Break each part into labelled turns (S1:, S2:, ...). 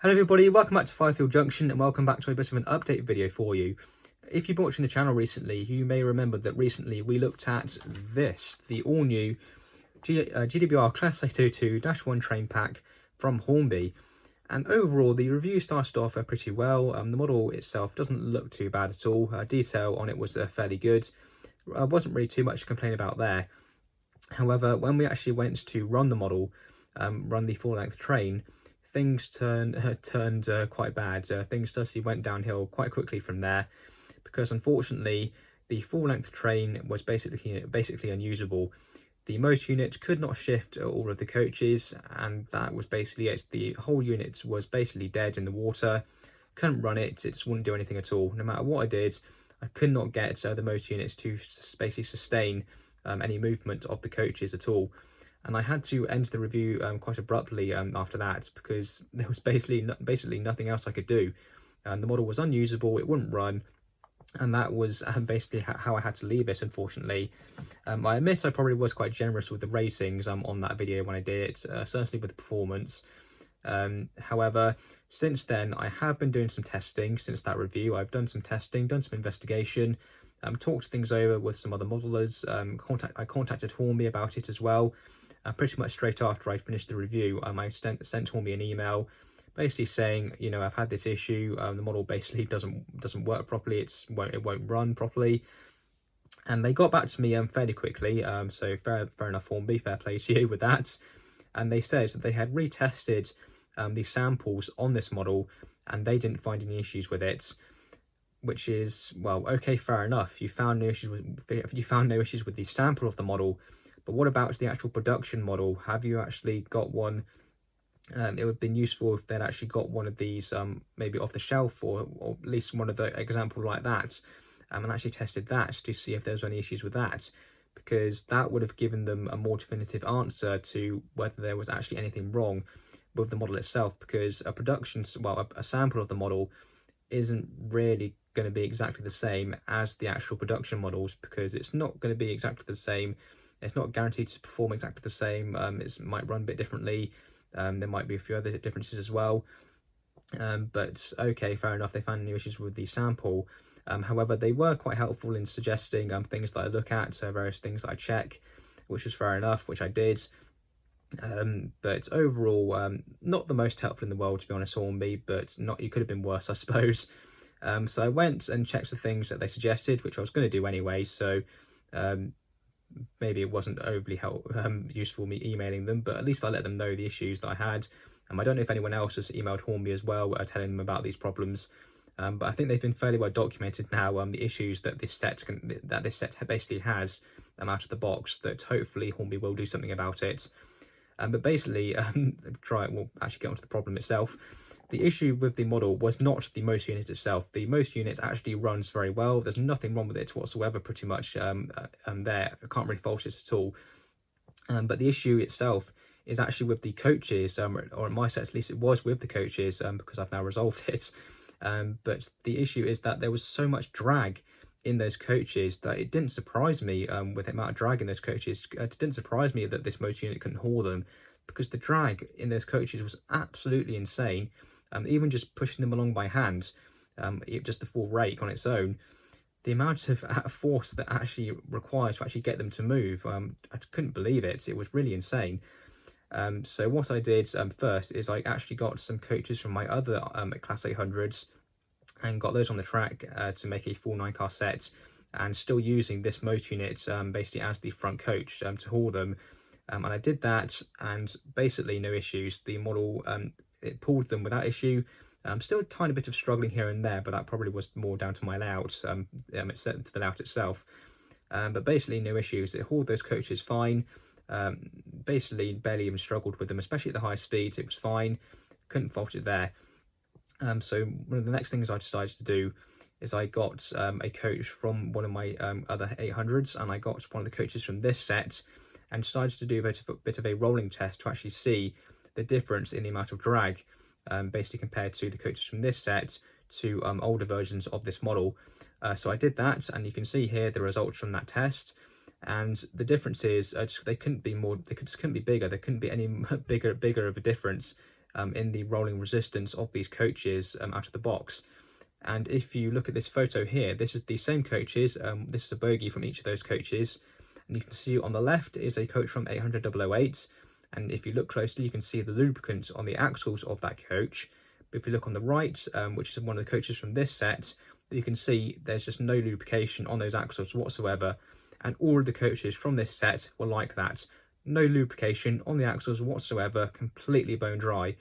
S1: Hello everybody, welcome back to Firefield Junction and welcome back to a bit of an update video for you. If you've been watching the channel recently, you may remember that recently we looked at this, the all-new GWR Class A22-1 train pack from Hornby. And overall, the review started off pretty well. The model itself doesn't look too bad at all. Detail on it was fairly good. Wasn't really too much to complain about there. However, when we actually went to run the model, run the full-length train, things turned quite bad. Things certainly went downhill quite quickly from there, because unfortunately the full-length train was basically unusable. The motor unit could not shift all of the coaches, and that was basically it. The whole unit was basically dead in the water. Couldn't run it. It just wouldn't do anything at all. No matter what I did, I could not get the motor units to basically sustain any movement of the coaches at all. And I had to end the review quite abruptly after that, because there was basically nothing else I could do. The model was unusable, it wouldn't run, and that was basically how I had to leave it, unfortunately. I admit I probably was quite generous with the ratings on that video when I did it, certainly with the performance. However, since then, I have been doing some testing since that review. I've done some testing, done some investigation, talked things over with some other modelers. I contacted Hornby about it as well. Pretty much straight after I finished the review, I sent Hornby an email basically saying, you know, I've had this issue, the model basically doesn't work properly, it won't run properly. And they got back to me fairly quickly, so fair enough Hornby, fair play to you with that. And they said that they had retested the samples on this model and they didn't find any issues with it, which is, well, okay, fair enough. You found no issues with the sample of the model. But what about the actual production model? Have you actually got one? It would have been useful if they'd actually got one of these maybe off the shelf, or at least one of the example like that, and actually tested that to see if there's any issues with that, because that would have given them a more definitive answer to whether there was actually anything wrong with the model itself, because a sample of the model isn't really going to be exactly the same as the actual production models, because it's not going to be exactly the same. It's not guaranteed to perform exactly the same. It might run a bit differently. There might be a few other differences as well. But okay, fair enough. They found no issues with the sample. However, they were quite helpful in suggesting things that I look at, various things that I check, which was fair enough, which I did. But overall, not the most helpful in the world, to be honest, Hornby, but you could have been worse, I suppose. So I went and checked the things that they suggested, which I was going to do anyway. So maybe it wasn't overly useful me emailing them, but at least I let them know the issues that I had. I don't know if anyone else has emailed Hornby as well, telling them about these problems. But I think they've been fairly well documented now, the issues that this set basically has out of the box, that hopefully Hornby will do something about it. But basically, we'll actually get onto the problem itself. The issue with the model was not the motor unit itself. The motor unit actually runs very well. There's nothing wrong with it whatsoever, pretty much there. I can't really fault it at all. But the issue itself is actually with the coaches, or in my set at least it was with the coaches, because I've now resolved it. But the issue is that there was so much drag in those coaches that it didn't surprise me with the amount of drag in those coaches. It didn't surprise me that this motor unit couldn't haul them, because the drag in those coaches was absolutely insane. Even just pushing them along by hand, just the full rake on its own, the amount of force that actually requires to actually get them to move, I couldn't believe it. It was really insane. So what I did first is I actually got some coaches from my other Class 800s and got those on the track to make a full 9-car set, and still using this motor unit basically as the front coach to haul them. And I did that, and basically no issues. The model, it pulled them without issue. Still a tiny bit of struggling here and there, but that probably was more down to my layout. It's set to the layout itself. But basically no issues. It hauled those coaches fine. Basically barely even struggled with them, especially at the high speeds. It was fine. Couldn't fault it there. So one of the next things I decided to do is I got a coach from one of my other 800s, and I got one of the coaches from this set, and decided to do a bit of a rolling test to actually see the difference in the amount of drag, basically compared to the coaches from this set to older versions of this model. So I did that, and you can see here the results from that test. And the difference is they just couldn't be bigger. There couldn't be any bigger of a difference in the rolling resistance of these coaches out of the box. And if you look at this photo here, this is the same coaches. This is a bogey from each of those coaches. And you can see on the left is a coach from 800/008. And if you look closely, you can see the lubricant on the axles of that coach. But if you look on the right, which is one of the coaches from this set, you can see there's just no lubrication on those axles whatsoever. And all of the coaches from this set were like that. No lubrication on the axles whatsoever, completely bone dry.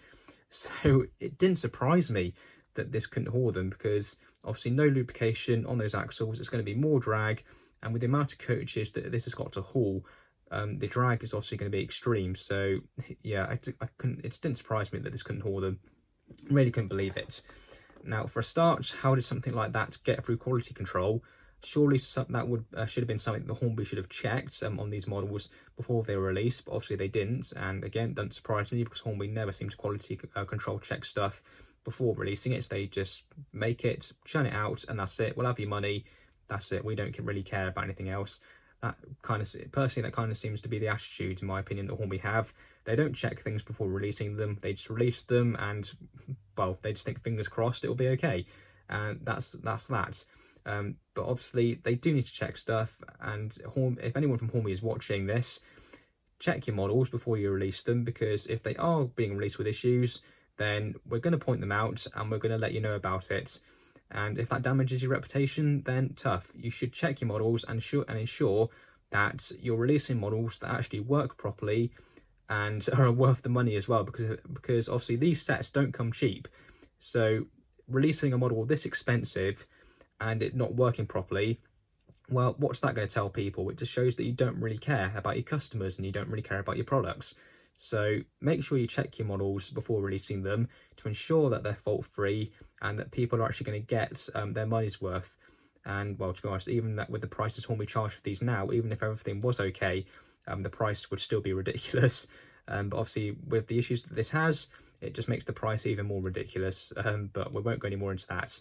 S1: So it didn't surprise me that this couldn't haul them, because obviously no lubrication on those axles, it's going to be more drag, and with the amount of coaches that this has got to haul, the drag is obviously going to be extreme. So yeah, I couldn't, it didn't surprise me that this couldn't haul them. Really couldn't believe it. Now, for a start, how did something like that get through quality control? Surely that would should have been something the Hornby should have checked on these models before they were released, but obviously they didn't. And again, doesn't surprise me, because Hornby never seem to quality control check stuff before releasing it. They just make it, churn it out, and that's it. We'll have your money. That's it. We don't really care about anything else. That kind of seems to be the attitude, in my opinion, that Hornby have. They don't check things before releasing them. They just release them, and well, they just think, fingers crossed, it'll be okay. And that's that. But obviously they do need to check stuff, and if anyone from Hornby is watching this, check your models before you release them, because if they are being released with issues, then we're going to point them out and we're going to let you know about it. And if that damages your reputation, then tough. You should check your models and ensure that you're releasing models that actually work properly and are worth the money as well, because obviously these sets don't come cheap. So releasing a model this expensive and it not working properly, well, what's that going to tell people? It just shows that you don't really care about your customers and you don't really care about your products. So make sure you check your models before releasing them to ensure that they're fault-free and that people are actually going to get their money's worth. And well, to be honest, even that with the prices Hornby charge for these now, even if everything was okay, the price would still be ridiculous. But obviously with the issues that this has, it just makes the price even more ridiculous. But we won't go any more into that.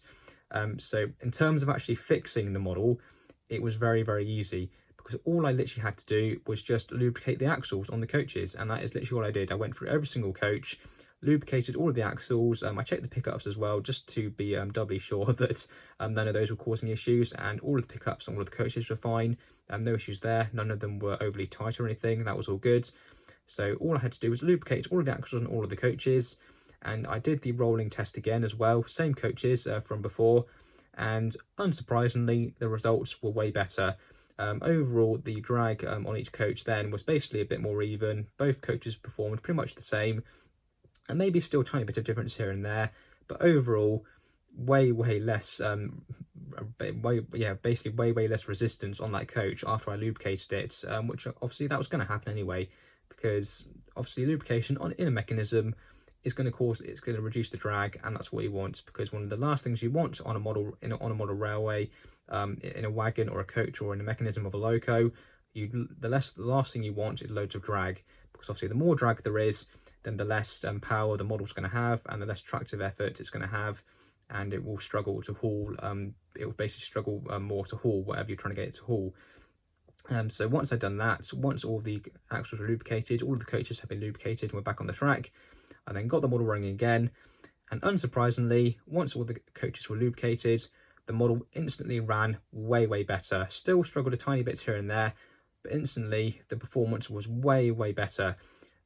S1: So in terms of actually fixing the model, it was very, very easy, because all I literally had to do was just lubricate the axles on the coaches, and that is literally all I did. I went through every single coach, lubricated all of the axles. I checked the pickups as well, just to be doubly sure that none of those were causing issues, and all of the pickups on all of the coaches were fine. No issues there. None of them were overly tight or anything. That was all good. So all I had to do was lubricate all of the axles on all of the coaches, and I did the rolling test again as well, same coaches from before, and unsurprisingly, the results were way better. Overall, the drag on each coach then was basically a bit more even. Both coaches performed pretty much the same, and maybe still a tiny bit of difference here and there, but overall, way less, basically way less resistance on that coach after I lubricated it, which obviously that was going to happen anyway, because obviously lubrication in a mechanism is going to reduce the drag, and that's what you want, because one of the last things you want on a model on a model railway, in a wagon or a coach or in a mechanism of a loco, the last thing you want is loads of drag, because obviously the more drag there is, then the less power the model's going to have, and the less tractive effort it's going to have, and it will struggle to haul. It will basically struggle more to haul whatever you're trying to get it to haul. So once I'd done that, once all the axles were lubricated, all of the coaches have been lubricated, and we're back on the track. I then got the model running again, and unsurprisingly, once all the coaches were lubricated, the model instantly ran way better. Still struggled a tiny bit here and there, but instantly the performance was way better.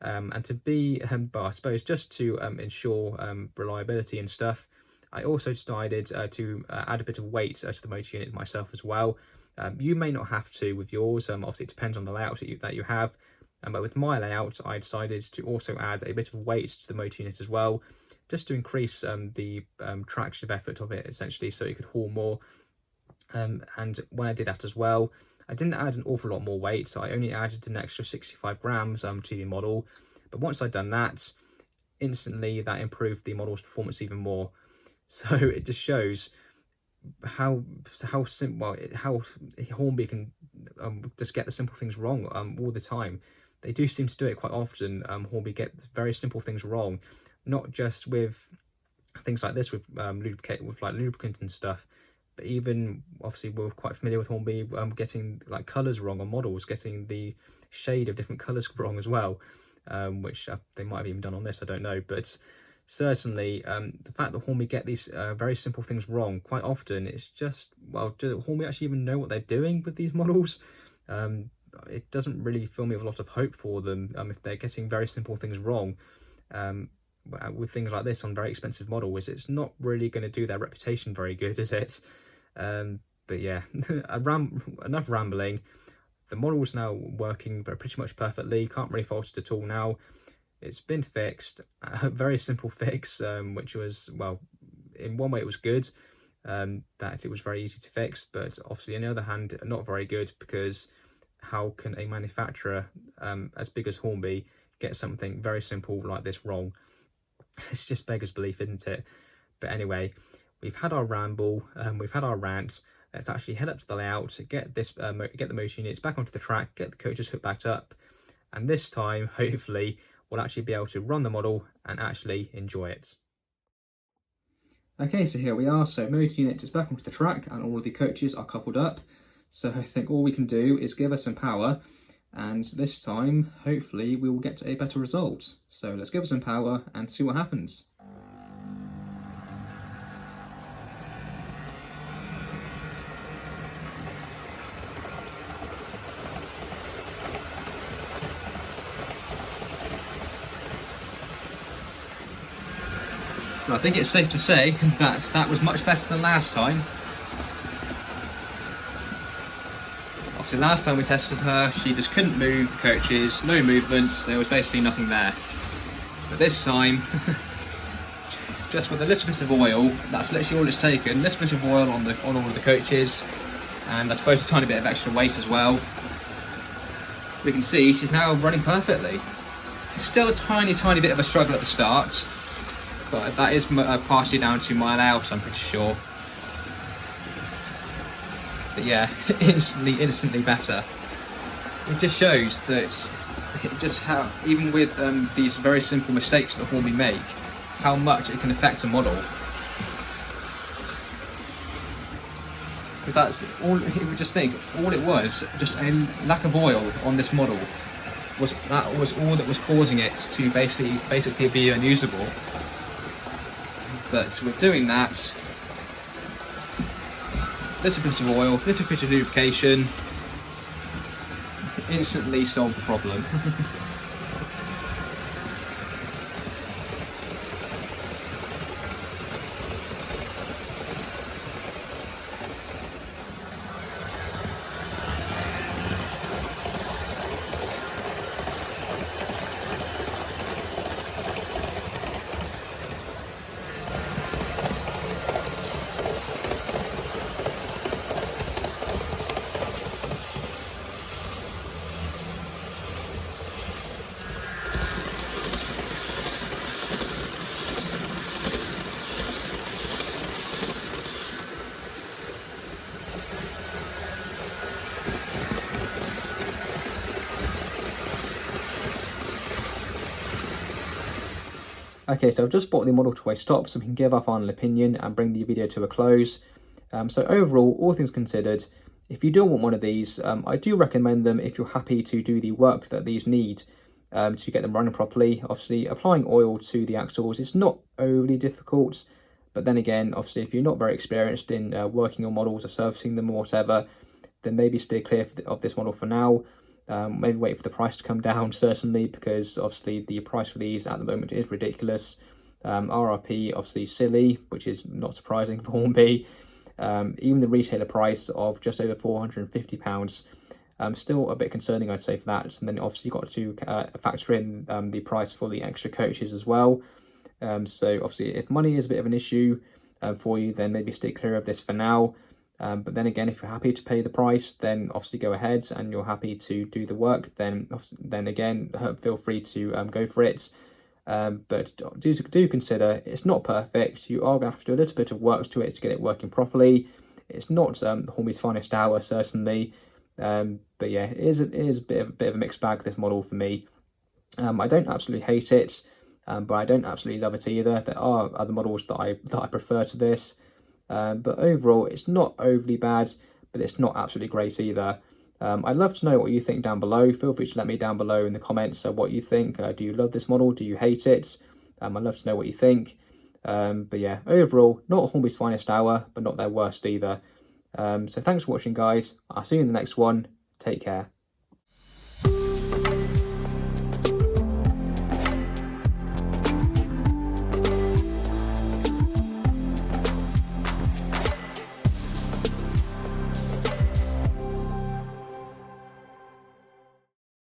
S1: And to be, but I suppose just to ensure reliability and stuff, I also decided to add a bit of weight to the motor unit myself as well. You may not have to with yours, obviously it depends on the layout that you have. But with my layout, I decided to also add a bit of weight to the motor unit as well, just to increase the traction effort of it, essentially, so it could haul more. And when I did that as well, I didn't add an awful lot more weight, so I only added an extra 65 grams to the model. But once I'd done that, instantly that improved the model's performance even more. So it just shows how Hornby can just get the simple things wrong all the time. They do seem to do it quite often. Hornby get very simple things wrong, not just with things like this with lubricant and stuff, but even obviously we're quite familiar with Hornby getting like colours wrong on models, getting the shade of different colours wrong as well. which they might have even done on this, I don't know. But certainly the fact that Hornby get these very simple things wrong quite often, it's just, well, do Hornby actually even know what they're doing with these models? It doesn't really fill me with a lot of hope for them if they're getting very simple things wrong. With things like this on very expensive models, it's not really going to do their reputation very good, is it? But yeah, enough rambling. The model's now working pretty much perfectly, can't really fault it at all now. It's been fixed, a very simple fix, which was, well, in one way it was good, that it was very easy to fix, but obviously on the other hand, not very good, because how can a manufacturer as big as Hornby get something very simple like this wrong? It's just beggars belief, isn't it? But anyway, we've had our ramble, we've had our rant. Let's actually head up to the layout, get the motor units back onto the track, get the coaches hooked back up, and this time, hopefully, we'll actually be able to run the model and actually enjoy it. Okay, so here we are. So motor unit is back onto the track and all of the coaches are coupled up. So I think all we can do is give us some power, and this time, hopefully, we will get a better result. So let's give it some power and see what happens. Well, I think it's safe to say that was much better than last time. Obviously last time we tested her, she just couldn't move the coaches, no movements, there was basically nothing there. But this time, just with a little bit of oil, that's literally all it's taken, a little bit of oil on all of the coaches, and I suppose a tiny bit of extra weight as well. We can see she's now running perfectly. Still a tiny bit of a struggle at the start, but that is partially down to my layout, I'm pretty sure. But yeah, instantly better. It just shows that how, even with these very simple mistakes that Hornby make, how much it can affect a model. Because that's all. You would just think all it was, just a lack of oil on this model. That was all that was causing it to basically be unusable. But with doing that, little bit of oil, little bit of lubrication, instantly solved the problem. Okay, so I've just brought the model to a stop so we can give our final opinion and bring the video to a close. So overall, all things considered, if you do want one of these, I do recommend them if you're happy to do the work that these need to get them running properly. Obviously, applying oil to the axles is not overly difficult, but then again, obviously, if you're not very experienced in working on models or servicing them or whatever, then maybe stay clear of this model for now. Maybe wait for the price to come down, certainly, because obviously the price for these at the moment is ridiculous. RRP, obviously silly, which is not surprising for Hornby. Even the retailer price of just over £450, still a bit concerning, I'd say, for that. And then obviously you've got to factor in the price for the extra coaches as well. So obviously if money is a bit of an issue for you, then maybe stay clear of this for now. But then again, if you're happy to pay the price, then obviously go ahead, and you're happy to do the work, then again, feel free to go for it. But do consider it's not perfect. You are going to have to do a little bit of work to it to get it working properly. It's not Hornby's finest hour, certainly. But yeah, it is a bit of a mixed bag, this model, for me. I don't absolutely hate it, but I don't absolutely love it either. There are other models that I prefer to this. But overall, it's not overly bad, but it's not absolutely great either. I'd love to know what you think down below. Feel free to let me down below in the comments what you think. Do you love this model? Do you hate it? I'd love to know what you think. But yeah, overall, not Hornby's finest hour, but not their worst either. So thanks for watching, guys. I'll see you in the next one. Take care.